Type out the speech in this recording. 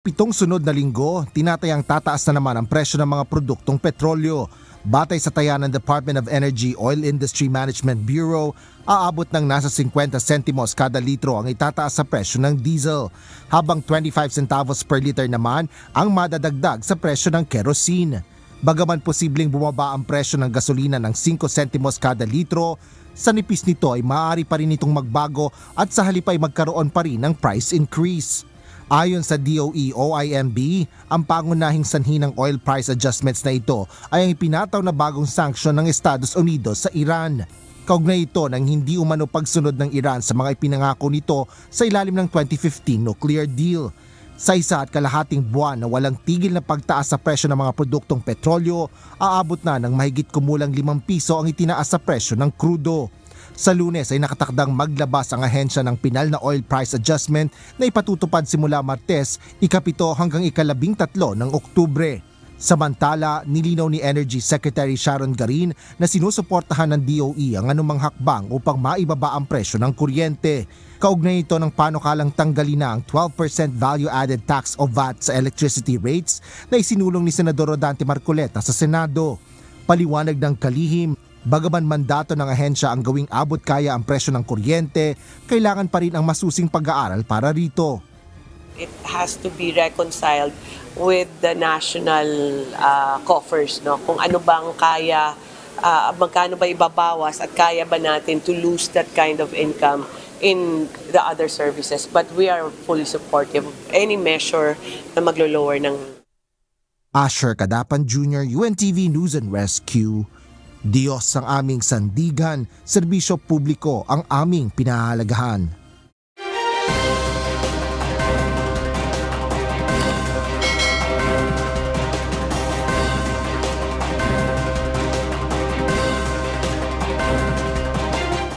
Pitong sunod na linggo, tinatayang tataas na naman ang presyo ng mga produktong petrolyo. Batay sa taya ng Department of Energy Oil Industry Management Bureau, aabot ng nasa 50 sentimos kada litro ang itataas sa presyo ng diesel, habang 25 centavos per liter naman ang madadagdag sa presyo ng kerosene. Bagaman posibleng bumaba ang presyo ng gasolina ng 5 sentimos kada litro, sa nipis nito ay maaari pa rin itong magbago at sa halip ay magkaroon pa rin ng price increase. Ayon sa DOE-OIMB, ang pangunahing sanhi ng oil price adjustments na ito ay ang ipinataw na bagong sanksyon ng Estados Unidos sa Iran. Kaugnay ito ng hindi umano pagsunod ng Iran sa mga ipinangako nito sa ilalim ng 2015 nuclear deal. Sa 1.5 buwan na walang tigil na pagtaas sa presyo ng mga produktong petrolyo, aabot na ng mahigit kumulang 5 piso ang itinaas sa presyo ng krudo. Sa Lunes ay nakatakdang maglabas ang ahensya ng pinal na oil price adjustment na ipatutupad simula Martes, ika-7 hanggang ika-13 ng Oktubre. Samantala, nilinaw ni Energy Secretary Sharon Garin na sinusuportahan ng DOE ang anumang hakbang upang maibaba ang presyo ng kuryente. Kaugnay ito ng panukalang tanggalin na ang 12% value-added tax o VAT sa electricity rates na isinulong ni Senador Rodante Marcoleta sa Senado. Paliwanag ng kalihim, bagaman mandato ng ahensya ang gawing abot kaya ang presyo ng kuryente, kailangan pa rin ang masusing pag-aaral para rito. It has to be reconciled with the national coffers, no? Kung ano bang kaya, magkano ba ibabawas at kaya ba natin to lose that kind of income in the other services. But we are fully supportive of any measure na maglo-lower ng... Asher Cadapan Jr., UNTV News and Rescue. Diyos ang aming sandigan, serbisyo publiko ang aming pinahalagahan.